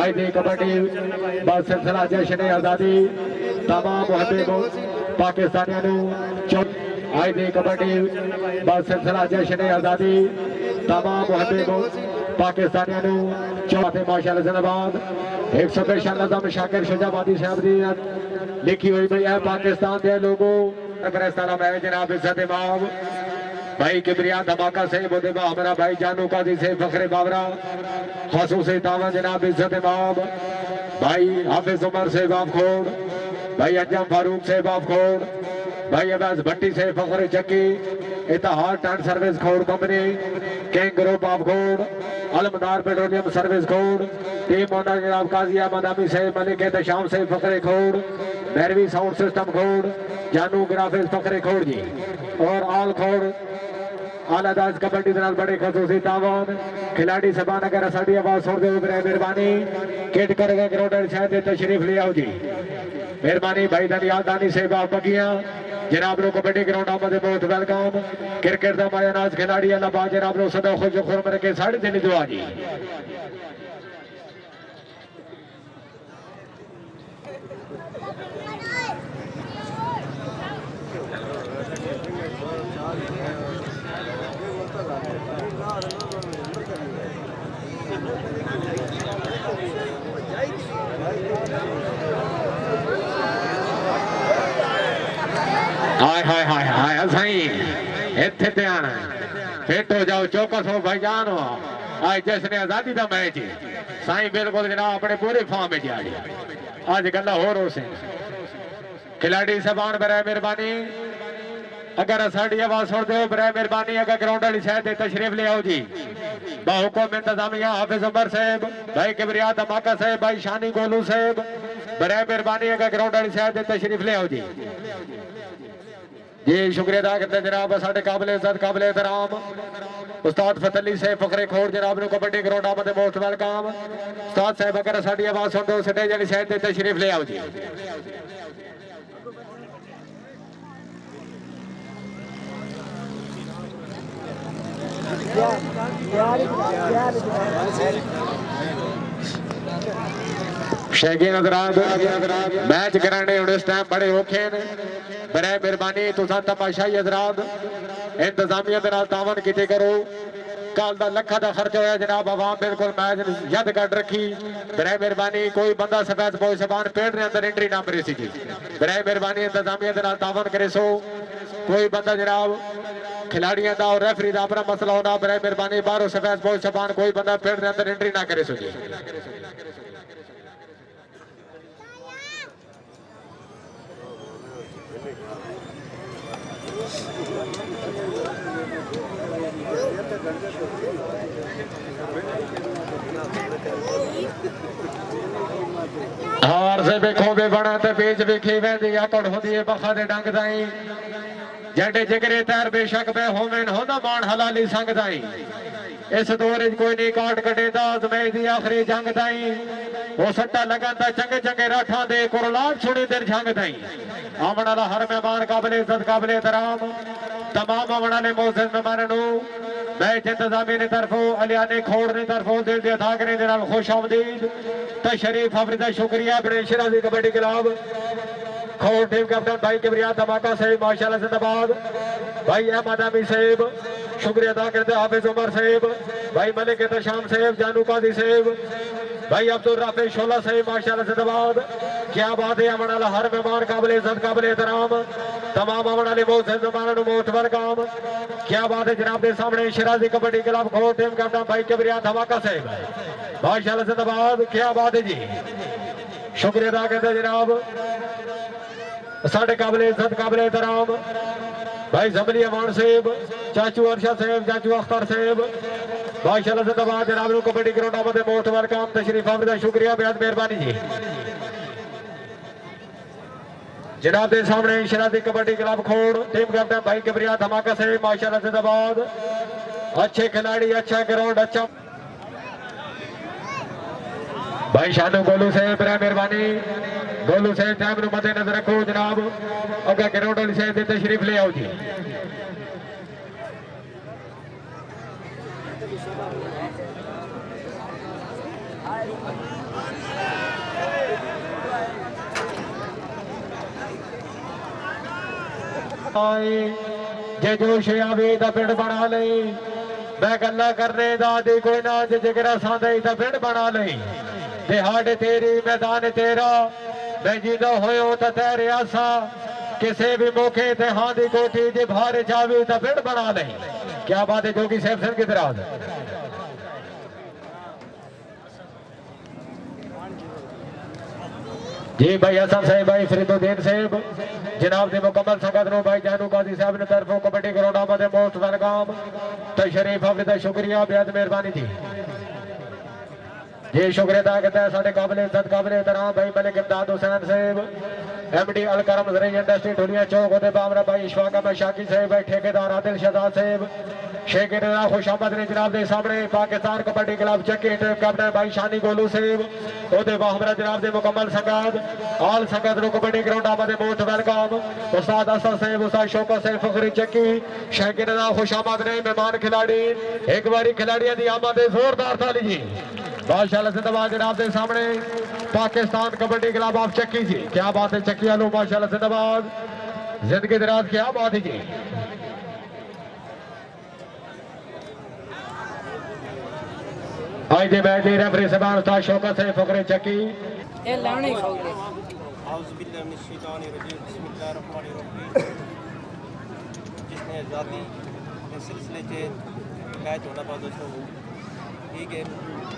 आज दी कबड्डी बस सिलसिला जश्न आजादी तमाम मुहब्बों पाकिस्तानियों आज दी कबड्डी बस सिलसिला जश्न आजादी तमाम मुहब्बों पाकिस्तानियों चौथे माशाअल्लाह जिंदाबाद 100 नज़म शाकिर शुजाबादी साहब दी लिखी हुई भाई है पाकिस्तान के लोगों सलाम है जनाब इज्जत इमाम भाई किबरिया धमाका से मुदेबा हमारा भाई जानू काजी से फखरे बाबरा खसूस तावा जनाब इज्जत इमाम भाई हाफिज उमर से बापखोड़ भाई अंजम फारूक से बापखोड़ भाई अब्बास भट्टी से फखरे चक्की इतिहाद एंड सर्विस खोड़ कंपनी किंग ग्रुप ऑफ खोड़ अलमदार पेट्रोलियम सर्विस खोड़ टीम ओनर जनाब काजी अहमद अमी से मलिक एहतशाम से फखरे खोड़ भैरवी साउंड सिस्टम खोड़ जानू ग्राफिक्स फखरे खोड़ जी और आल खोड़ आलादास कबड्डी दराज बड़े खसूसी तावान खिलाड़ी सबान अगर साड़ी आवाज छोड़ दे मेहरबानी किट करेगा ग्राउंडर शायद तशरीफ ले आओ जी मेहरबानी भाई दनियाल दानी से बाप बगिया जनाब लोग कबड्डी ग्राउंड आमद बहुत वेलकम क्रिकेट का मायानाज खिलाड़ी अल्लाह बा जनाब लोग सदा खुश खुरम रखे 3.5 दुआ जी हाय हाय हाय हाय सही इत्थे ध्यान फिट हो जाओ चौकस हो भाईजान हो आज जश्न आजादी का मैच साई बिल्कुल जनाब अपने पूरे फॉर्म में जा आज गल्ला हो से खिलाड़ी सबान बराए मेहरबानी अगर साड़ी आवाज सुन दो बराए मेहरबानी अगर ग्राउंड वाली शायद तशरीफ ले आओ जी बहुकुम इंतजामिया हाफिज उमर साहब भाई किबरिया धमाका साहब भाई शानी गोलू साहब बराए मेहरबानी अगर ग्राउंड वाली शायद तशरीफ ले आओ जी जी शुक्रिया अदा करते जनाब साढ़े काबिले इज्जत काबिले एहतराम उस्ताद फतली से फखरे खोड़ जनाब नु कबड्डी ग्राउंड आमद मोस्ट वेलकम उस्ताद साहब अगर साड़ी आवाज सुन दो स्टेज वाली शायद तशरीफ ले आओ जी शैकीन हज़रात मैच कराने इस टाइम बड़े औखे ने बराए मेहरबानी तुसा तमाशाई हज़रात इंतजामिया के नाल तावन कीते करो कल का लखा का खर्च होया जनाब आवाम बिल्कुल मैच यद कट रखी बराए मेहरबानी कोई बंदा सफेद बोई सबान पेड़ के अंदर एंट्री ना मरे सी जी बराए मेहरबानी इंतजामिया के नाल तावन करे सो कोई बंदा जनाब खिलाड़ियों का और रेफरी का अपना मसला होना बराए मेहरबानी बाहरों सफेद बोई सबान कोई बंदा पेड़ के अंदर एंट्री ना करे सो जी हार से बेखो बे बना ते बीच बेखी वैदी आकड़ होती है बखा दे डंग दाई जडे जिगरे तैर बेशक बे होवेन होंदा मान हलाली संग दाई इस दौर कोई नहीं काट कटे दास में दी आखिरी जंग दाई वो सट्टा लगाता चंगे चंगे राठा दे कुरलाट छुड़ी देर जंग दाई आमन वाला हर मेहमान काबिल इज्जत काबिल एहतराम तमाम आमन वाले मोअज़्ज़िज़ मेहमानों मैच इंतजामी ने तरफों अलियाने खोड़ ने तरफों दिल दे अदा करने दे नाल खुश आमदीद तशरीफ अफरीदा शुक्रिया बड़े शराजी कबड्डी क्लब खोड़ टीम कैप्टन भाई किबरिया धमाका साहब माशाअल्लाह जिंदाबाद भाई अहमद अमी साहब शुक्रिया अदा करते हाफिज उमर साहब भाई मलिक एहतशाम साहब जानू काजी साहब भाई अब्दुल राफी शोला साहब माशाअल्लाह जिंदाबाद क्या बात है अमन वाला हर मेहमान काबिल इज्जत काबिल एहतराम तमाम अमन वाले मोअज़्ज़िज़ मेहमानों मोस्ट वेलकम क्या बात है जनाब के सामने शराजी कबड्डी क्लब खोड़ टीम कैप्टन भाई किबरिया धमाका साहब माशाअल्लाह जिंदाबाद क्या बात है जी शुक्रिया अदा करते जनाब साढ़े काबिल इज्जत काबिल एहतराम भाई जमली अमान साहब चाचू अरशद साहब चाचू अख्तर साहब माशाअल्लाह जिंदाबाद जनाब कबड्डी ग्राउंड आमद मोस्ट वेलकम तशरीफ आमद शुक्रिया बेहद मेहरबानी जी जनाब के सामने शरारती कबड्डी क्लब खोड़ टीम कैप्टन भाई किबरिया धमाका से माशाअल्लाह जिंदाबाद अच्छे खिलाड़ी अच्छा ग्राउंड अच्छा भाई शानू गोलू से मेहरबानी गोलू से टाइम मद्देनजर रखो जनाब अगर ग्राउंड वाली से तशरीफ ले आओ जी Hi. जे जोश आवे तो पिंड बना लई मैं गल्ला करने दा दी कोई ना जे जिगरा सांदे तो पिंड बना लई दिहाड़ तेरी मैदान तेरा मैं जीदा होयो तो तेरे आसा किसी भी मौके ते हां दी कोठी जे भार जावे तो पिंड बना लई। क्या बात है जोगी साहब सिंह की तरह जी भाई हसन साहब भाई फरीदुद्दीन साहब जनाब दे मुकम्मल संगत नो भाई जानू काजी साहब ने तरफों कबड्डी ग्राउंड आमद मोस्ट वेलकम तशरीफ अफरीदा शुक्रिया बेहद मेहरबानी जी जी शुक्रिया अदा करता है साढ़े काबिल इज्जत काबिल एहतराम भाई मलिक इमदाद हुसैन साहब एमडी अलकरम जरी इंडस्ट्री ढोलिया चौक होते बामरा भाई इशफाक अहमद शाकी साहब भाई ठेकेदार आदिल शहजाद साहब शेख इरदा खुशामद ने जनाब दे सामने पाकिस्तान कबड्डी क्लब चक्की टीम कैप्टन भाई शानी गोलू साहब ओदे बाहमरा जनाब दे मुकम्मल संगत ऑल संगत नो कबड्डी ग्राउंड आमद मोस्ट वेलकम उस्ताद असद साहब उस्ताद शौकत साहब फखरी चक्की शेख इरदा खुशामद ने मेहमान खिलाड़ी एक बारी खिलाड़ियों की आमद जोरदार ताली जी माशाल्लाह जिंदाबाद जनाब दे सामने पाकिस्तान कबड्डी क्लब ऑफ चक्की जी क्या बात है चक्की आलो माशाल्लाह जिंदाबाद जिंदगी दराज क्या बात है जी आज दे मैच दे रेफरी साहब उस्ताद शौकत साहब फखरे चक्की ये लाने ही खोगे औज़ु बिल्लाहि मिनश शैतानिर रजीम बिस्मिल्लाहिर रहमानिर रहीम जिसने आज़ादी के सिलसिले से मैच होना था दोस्तों ठीक है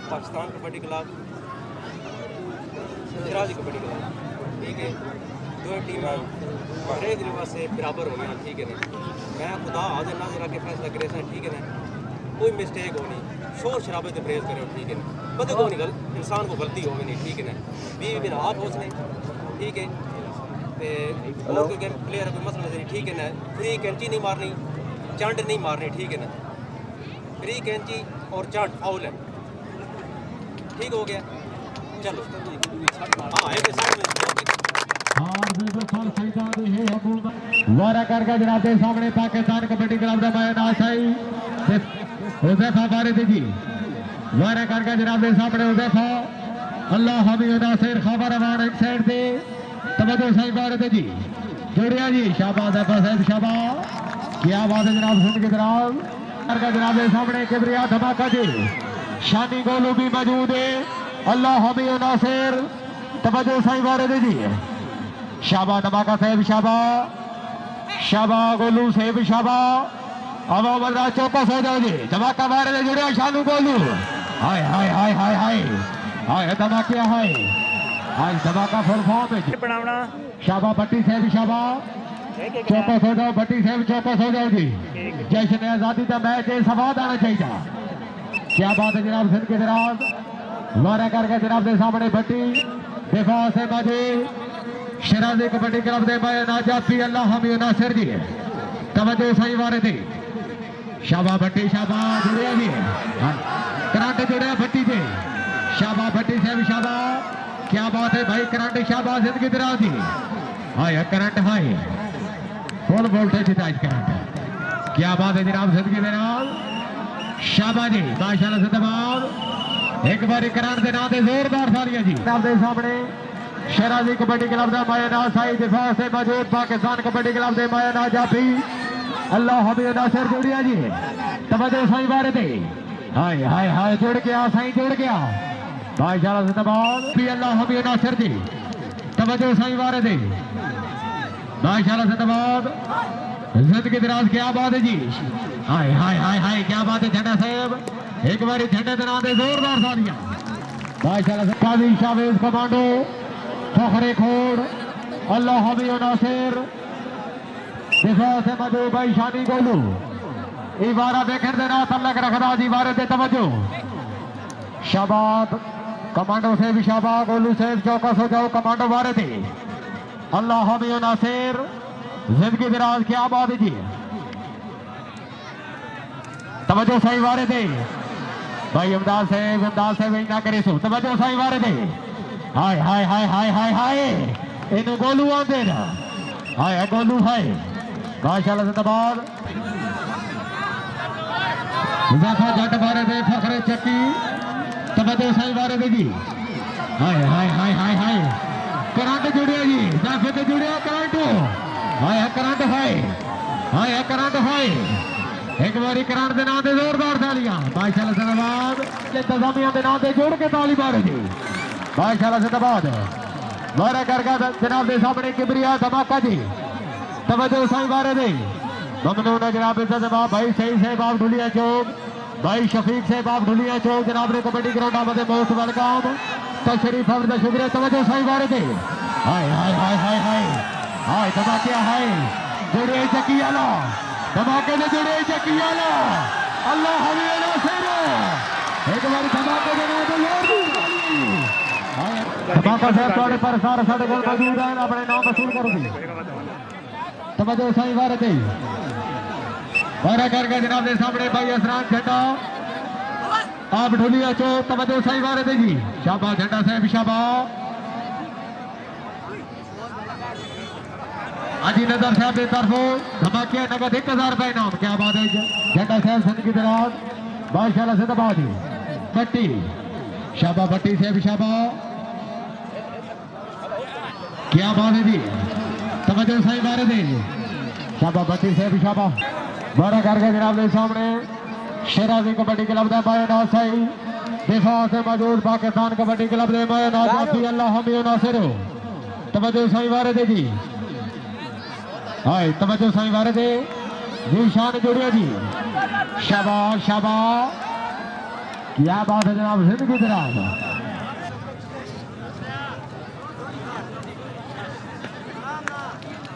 पाकिस्तान कबड्डी क्लब शराजी कबड्डी क्लब ठीक है दो टीमें हरेक लिहाज से बराबर हो गया ठीक है ना मैं खुदा हाजिर नाज़िर के फैसला करे सर ठीक है ना कोई मिस्टेक होनी शोर शराबे से परहेज करो ठीक है ना बदे को निकल इंसान को गलती होगी नहीं ठीक है ना 20 दिन हाथ पहुँचने ठीक है तो और कोई प्लेयर कोई मसला नहीं ठीक है ना फ्री कैंची नहीं मारनी चंड नहीं मारनी ठीक है ना फ्री कैंची और चंड फाउल है ठीक हो गया चलो हाँ एक साइड में वारा करके जनाब के सामने पाकिस्तान कबड्डी क्लब का मैदान आई हुज़ैफा वारिद जी वारा करके जनाब के सामने हुज़ैफा अल्लाह हमीद नासिर खबर अमान एक साइड से तवज्जो सही वारिद जी जोड़िया जी शाबाश है साहब शाबाश क्या बात है जनाब सुन के जनाब करके जनाब के सामने किबरिया धमाका जी शानी गोलू भी मौजूद है अल्लाह हमीद नासिर तवज्जो सही वारिद जी शाबा धमाका साहब शाबा शाबा गोलू साहब शाबा अब बंदा चौकस हो जाओ जी धमाका मारे जुड़े शानू गोलू हाय हाय हाय हाय हाय हाय धमाके हाय हाय धमाका फुल फॉर्म है बनावना शाबा भट्टी साहब शाबा चौकस हो जाओ भट्टी साहब चौकस हो जाओ जी जश्न आजादी का मैच सवाद आना चाहिए क्या बात है जनाब सिंध के दराज वारा करके जनाब के सामने भट्टी दिफा से बाजी शराजी कबड्डी क्लब दे मैं नाजाफी अल्लाह हमी नासिर जी तवज्जो सही वारे थे शाबा भट्टी शाबा जुड़े जी करंट जुड़े भट्टी से शाबा भट्टी से भी शाबा क्या बात है भाई करंट शाबा जिंदगी दराज जी हाय करंट हाय फुल वोल्टेज तेज करंट क्या बात है जनाब जिंदगी दराज शाबा जी माशाल्लाह जिंदाबाद एक बार करंट दे नाम दे जोरदार तालियां जी जनाब दे सामने शराजी कबड्डी क्लब का मैदान साई दिफा से मौजूद पाकिस्तान कबड्डी क्लब के मैदान जाफी अल्लाह हमीद नासिर जुड़िया जी तवज्जो सही बारे थे हाय हाय हाय जुड़ गया सही जुड़ गया माशाल्लाह जिंदाबाद भी अल्लाह हमीद नासिर जी तवज्जो सही बारे थे माशाल्लाह जिंदाबाद जिंदगी दराज क्या बात है जी हाय हाय हाय हाय क्या बात है झंडा साहब एक बार झंडे के नाम से जोरदार तालियां माशाल्लाह काजी शावेज कमांडो फखरे खोड़ अल्लाह हमी नासिर दिफा से मौजूद भाई शानी गोलू इबारा देखर देना तल्लक रखदा जी बारे दे तवज्जो शाबाद कमांडो से भी शाबा गोलू से चौकस हो जाओ कमांडो बारे थे अल्लाह हमी नासिर जिंदगी दराज क्या बात है जी तवज्जो सही बारे थे भाई इमदाद साहब ना करे सो तवज्जो सही बारे थे हाय हाय हाय हाय हाय हाय इन गोलू आंदे ना हाय गोलू हाय माशाल्लाह जिंदाबाद हुज़ैफा जट बारे दे फखरे चक्की तवज्जो सही बारे दे जी हाय हाय हाय हाय हाय करंट जुड़िया जी जाफे ते जुड़िया current high current high current हाय एक बारी करंट दे नाम ते जोरदार तालियां माशाल्लाह जिंदाबाद इंतजामिया दे नाम ते जोड़ के ताली मारो जी माशाल्लाह जिंदाबाद वारा करगा जनाब दे सामने किबरिया धमाका जी तवज्जो साईं वारे दे ममनून जनाब इज्जत बाप भाई सही से बाप ढुलिया चौक भाई शफीक से बाप ढुलिया चौक जनाब ने कबड्डी ग्राउंड आमदे मोस्ट वेलकम तशरीफ अफर शुक्रिया तवज्जो साईं वारे दे हाय हाय हाय हाय हाय हाय धमाकिया हाय जुड़े चकियाला धमाके ने जुड़े चकियाला अल्लाह हमें नासिर एक बार धमाके दे नाम ते जोर दी धमाका साहब थोड़े पर सारे साडे कोल मौजूद हैं अपने नाम वसूल करो दी तवज्जो साईं वारे दे वारा करके जनाब के सामने भाई असरान झंडा आप ढोलिया चौक तवज्जो साईं वारे दे जी शाबाश झंडा साहब शाबाश हाजी नजर साहब की तरफों धमाके नगद 1000 रुपए इनाम क्या बात है झंडा साहब जिंदगी दराज माशाल्लाह जिंदाबाद भट्टी शाबा भट्टी साहब शाबा क्या बात है जी तवज्जो साईं वारे दे शाबा भट्टी साहब शाबा वारा करके जनाब के सामने शेराजी कबड्डी क्लब का मायनाज साई दिफा से मौजूद पाकिस्तान कबड्डी क्लब के मायनाज जाफी अल्लाह हमी नासिर तवज्जो साईं वारे दे जी हाय तवज्जो साईं वारे दे जी शान जोड़िया जी शाबाश शाबाश क्या बात है जनाब जिंदगी दराज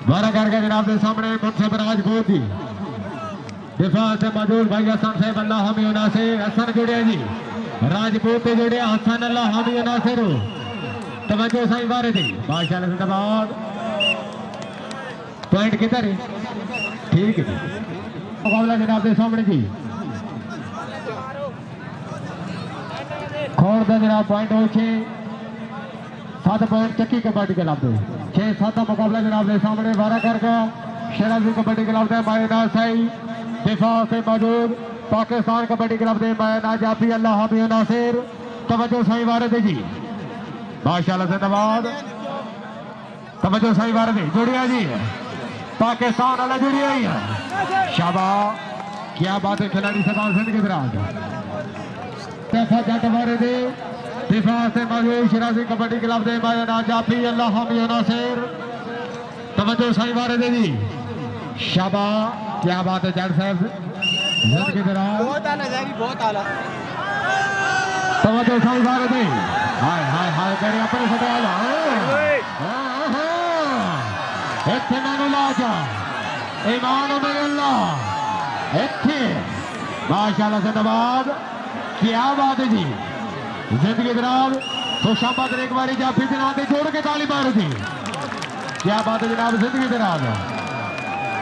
वारा करके जनाब के सामने मुंसब राजपूत जी दिफा से मौजूद भाई हसन साहब अल्लाह हमी नासिर हसन जोड़िया जी राजपूत जोड़िया हसन अल्लाह हमी नासिर तवज्जो साईं वारे दे माशाल्लाह जिंदाबाद पॉइंट किधर है ठीक है मुकाबला जनाब के सामने जी खोड़ दे जनाब पॉइंट हो 7 पॉइंट चक्की कबड्डी क्लब दे 6-7 मुकाबला जनाब के सामने वारा करके शेराजी कबड्डी क्लब के मायनाज साई दिफा से मौजूद पाकिस्तान कबड्डी क्लब के मायनाज जाफी अल्लाह हमी नासिर तवज्जो साईं वारे दे जी माशाल्लाह जिंदाबाद तवज्जो साईं वारे दे जोड़िया जी पाकिस्तान वाला जुड़िया ही है शाबाश क्या बात है खिलाड़ी सदा जिंदगी दराज दिफा जट वारे दे दिफा से मौजूद शेराजी कबड्डी क्लब के मायनाज जाफी अल्लाह हमी नासिर तवज्जो साईं वारे दे जी शाबाश क्या बात है जट साहब जिंदगी दराज बहुत आला तवज्जो साईं वारे दे हाय हाय हाय करे अपने सटाला इत्थे मैनू ला जा ईमान मेरे अल्लाह इत्थे माशाल्लाह जिंदाबाद क्या बात है जी जिंदगी दराज तो शाबाश एक बारी जाफी के नाम जोड़ के ताली मारो थी क्या बात है जनाब जिंदगी दराज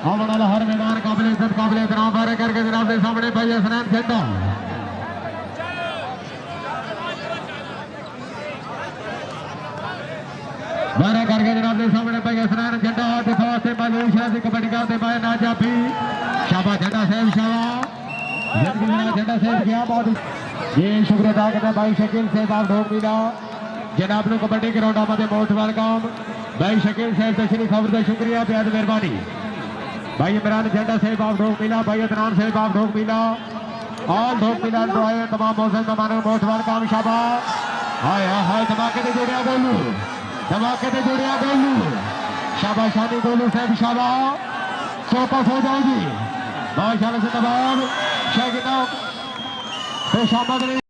आने वाला हर मैदान काबिल इज्जत काबिल एहतराम वारे करके जनाब के सामने भाई हसनैन झंडा वारा करके जनाब के सामने भाई हसनैन झंडा दिफा से मौजूद शेराजी कबड्डी क्लब के मायनाज जाफी शाबाश झंडा साहब शाबाश जिंदगी दराज झंडा साहब क्या बात ये शुक्रिया अदा करते भाई शकील साहब आप ढोक मिला जनाब ने कबड्डी ग्राउंड आमदे मोस्ट वेलकम भाई शकील साहब तशरीफ खबर शुक्रिया बेहद मेहरबानी भाई इमरान झंडा साहब आप ढोक मिला भाई अदनान साहब आप ढोक मिला ऑल ढोक मिला दुआएं तमाम मौसम मेहमानों मोस्ट वेलकम शाबाश हाय हाय धमाके ते जोड़िया गोलू धमाके ते जोड़िया गोलू शाबाश शानी गोलू साहब शाबाश चौकस हो जाएगी माशाल्लाह से तमाम शागिर्दों खुश आमद